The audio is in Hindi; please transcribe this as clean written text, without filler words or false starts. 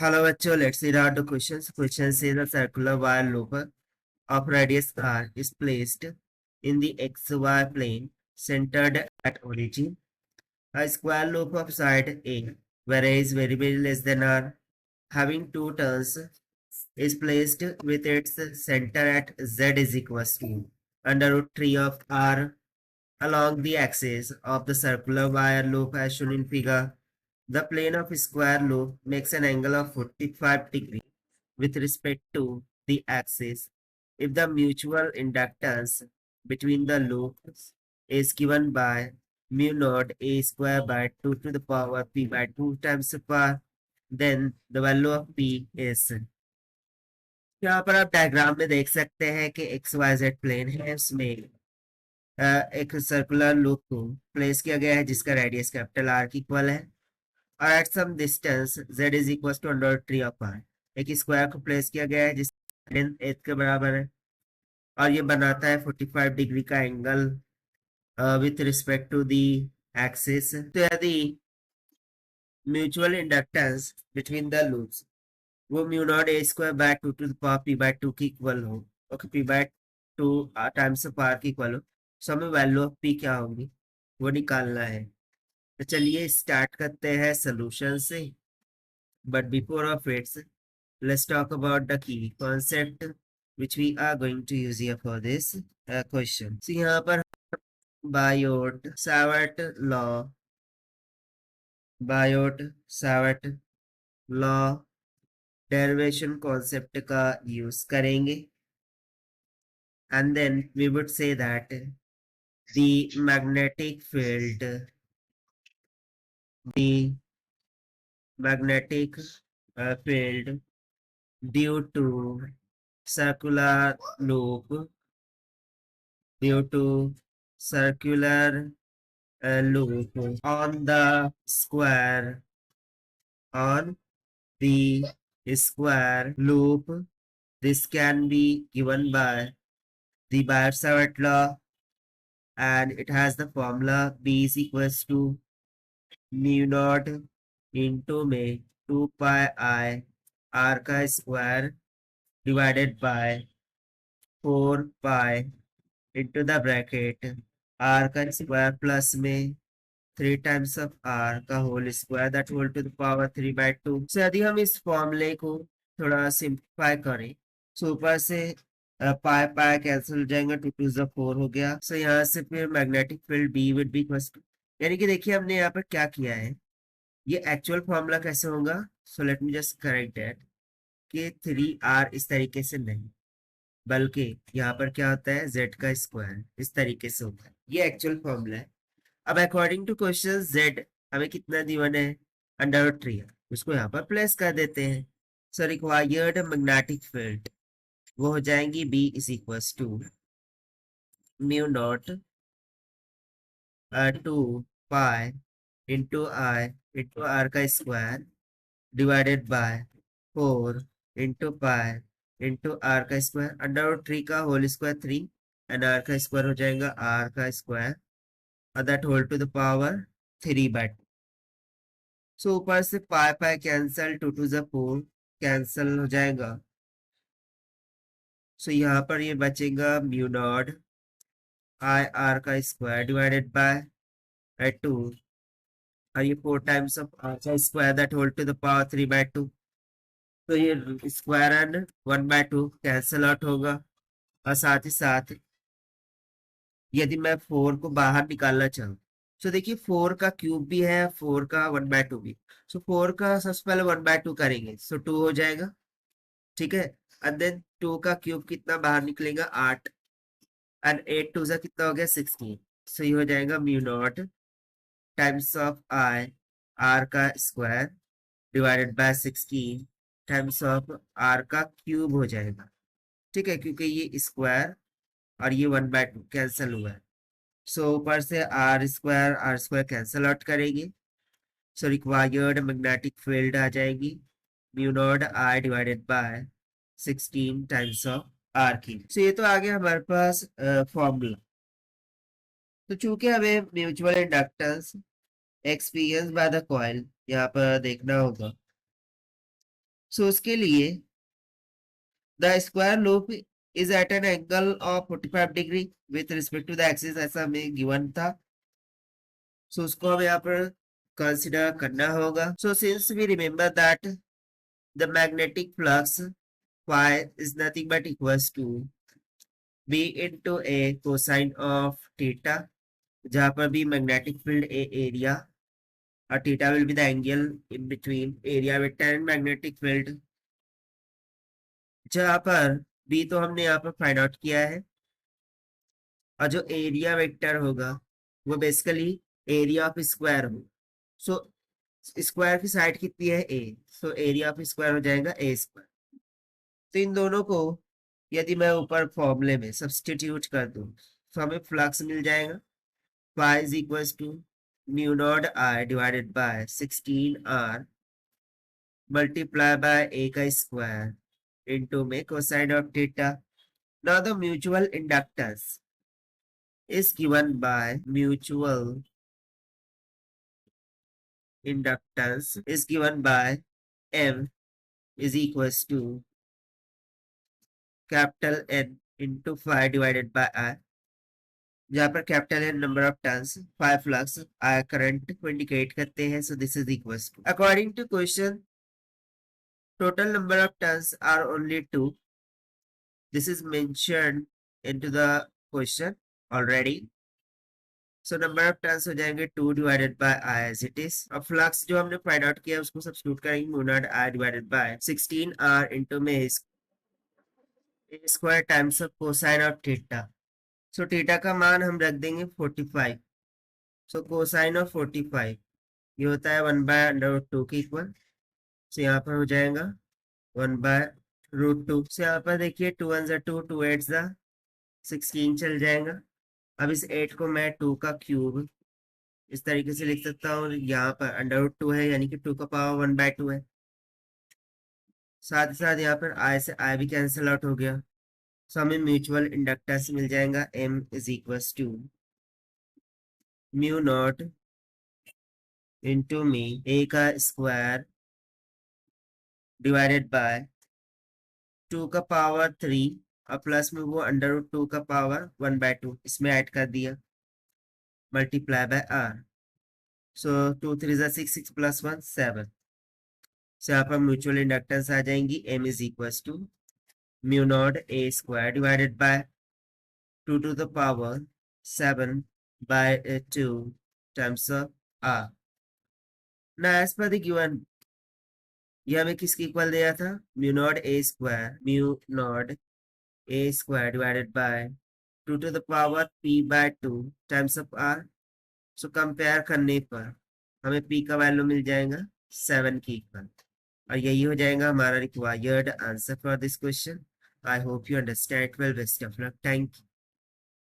Hello bachcho, let's read out the questions. Question says a circular wire loop of radius r is placed in the xy plane centered at origin. A square loop of side A, where a is very very less than r, having two turns, is placed with its center at z is equals to under root 3 of r along the axis of the circular wire loop as shown in figure. The plane of a square loop makes an angle of 45 degrees with respect to the axis if the mutual inductance between the loops is given by mu naught a square by 2 to the power p by 2 times par, then the value of p is. यहाँ पर आप डायग्राम में देख सकते हैं कि एक्स वाई जेड प्लेन है, उसमें एक सर्कुलर लूप को प्लेस किया गया है जिसका रेडियस कैपिटल आर की इक्वल है और at some distance z is equal to under three of R. एक स्क्वायर को प्लेस किया गया है जिसका लेंथ 8 के बराबर है और ये बनाता है 45 डिग्री का angle with respect to the axis. तो यदि mutual inductance between the loops वो mu naught a square by 2 to the power P by 2 की इक्वल हो, okay, P by 2 times of R की इक्वल हो, सो हमें वैल्यू ऑफ पी क्या होगी वो निकालना है। तो चलिए स्टार्ट करते हैं सोल्यूशन से, but before of its let's talk about the key concept which we are going to use here for this question. So यहाँ पर बायोट-सावर्ट लॉ डेरिवेशन कॉन्सेप्ट का यूज करेंगे and then we would say that the magnetic field due to circular loop loop on the square loop, this can be given by the Biot-Savart law, and it has the formula B is equals to mu naught into में 2 pi I r का square divided by 4 pi into the bracket r का स्क्वायर प्लस में 3 times of r का whole square that whole to the power 3 by 2। So यदि हम इस फॉर्मूले को थोड़ा सिंप्लीफाई करें, सो ऊपर से पाई पाई कैंसिल हो जाएगा, 2 2 4 हो गया। सो यहाँ से फिर magnetic field B would be equal to, यानी कि देखिए हमने यहाँ पर क्या किया है, ये एक्चुअल फॉर्मूला कैसे होगा। So let me just correct that कि 3r इस तरीके से नहीं, बल्कि यहाँ पर क्या होता है z का स्क्वायर इस तरीके से होता है, ये एक्चुअल फॉर्मूला है। अब अकॉर्डिंग टू क्वेश्चन z हमें कितना दिवन है, अंडर रूट 3 है, उसको यहाँ पर प्लेस कर देते हैं। सो रिक्वायर्ड मैग्नेटिक फील्ड वो हो जाएंगी b is equals to mu naught 2 pi into I into R का square divided by 4 into pi into R का स्क्वायर अंडर रूट 3 का होल स्क्वायर 3 एंड आर का स्क्वायर हो जाएगा आर का स्क्वायर और that whole to the power 3 by 2। So ऊपर से पाई पाई कैंसल, 2 2 4 कैंसल हो जाएगा। सो यहाँ पर ये बचेगा म्यू नॉट आई आर का स्क्वायर डिवाइडेड बाय 2 और ये 4 टाइम्स ऑफ आर का square that whole to the power 3 by 2। तो ये square and 1 by 2 cancel out होगा और साथ ही साथ यदि मैं 4 को बाहर निकालना चाहूँ, तो देखिए 4 का क्यूब भी है, 4 का 1 by 2 भी। सो 4 का सबसे पहले 1 by 2 करेंगे, सो 2 हो जाएगा, ठीक है। एंड देन 2 का क्यूब कितना बाहर निकलेगा 8 एंड 8 2 कितना हो गया 16। सो ये हो जाएगा mu naught times of I R का square divided by 16 times of R का क्यूब हो जाएगा, ठीक है, क्योंकि ये स्क्वायर और ये 1 by 2 कैंसिल हुआ है। सो ऊपर से आर स्क्वायर कैंसिल आउट करेंगे, सो रिक्वायर्ड मैग्नेटिक फील्ड आ जाएगी mu naught I divided by 16 times of R की। सो ये तो आ गया हमारे पास फॉर्मूला। तो चूंकि हमें mutual inductance experience by the coil यहाँ पर देखना होगा, सो उसके लिए the square loop is at an angle of 45 degree with respect to the axis, ऐसा हमें गिवन था। सो उसको हमें यहाँ पर कंसिडर करना होगा। So since we remember that the magnetic flux phi is nothing but equals to b into a cosine of theta, जहाँ पर भी मैग्नेटिक फील्ड ए एरिया और theta will be the angle in between area vector and magnetic field, जहाँ पर बी तो हमने यहाँ पर फाइंड आउट किया है, और जो एरिया वेक्टर होगा वो बेसिकली एरिया ऑफ स्क्वायर हो। सो स्क्वायर की साइड कितनी है ए, सो एरिया ऑफ स्क्वायर हो जाएगा ए स्क्वायर। तो इन दोनों को यदि मैं ऊपर फॉर्मूले में सब्सटीट्यूट कर दूं तो हमें फ्लक्स मिल जाएगा phi is equals to mu naught I divided by 16R multiply by a का square into में cosine of theta. Now the mutual inductance is given by M is equals to capital N into phi divided by I, जहाँ पर कैपिटल है number of turns, 5 flux current को इंडिकेट करते हैं। So this is equals to, according to question, total number of turns are only 2। This is mentioned into the question already. So number of turns हो जाएंगे 2 divided by I as it is. अब फ्लक्स जो हमने फाइंड आउट किया उसको सब्स्टिट्यूट करेंगे, mu naught I divided by 16R into में square times of cosine of theta. So theta का मान हम रख देंगे 45। सो कोसाइन ऑफ 45 ये होता है 1/√2 के इक्वल। सो यहाँ पर हो जाएगा 1/√2। सो यहाँ पर देखिए 2 1 2 2 8 16 चल जाएगा। अब इस 8 को मैं 2 का क्यूब इस तरीके से लिख सकता हूँ, यहाँ पर √2 है यानी कि 2 का पावर 1/2 है। साथ ही साथ यहाँ पर आई से आई भी कैंसिल आउट हो गया। सो हमें म्यूचुअल इंडक्टेंस मिल जाएगा M is equals to mu naught into में ए का स्क्वायर डिवाइडेड बाय 2 का पावर 3 और प्लस में वो √2 का पावर 1/2 इसमें ऐड कर दिया, multiply by R। So 2 3 6 6 + 1 7। So यहाँ पर म्यूचुअल इंडक्टेंस आ जाएंगी M is equals to mu naught a square divided by 2 to the power 7 by 2 times of R. Now as per the given, ये हमें किसकी इक्वल दिया था, mu naught a square divided by 2 to the power p/2 times of R। So compare करने पर हमें p का वैल्यू मिल जाएगा 7 की इक्वल, और यही हो जाएगा हमारा required answer for this question. I hope you understand well. Best of luck, thank you.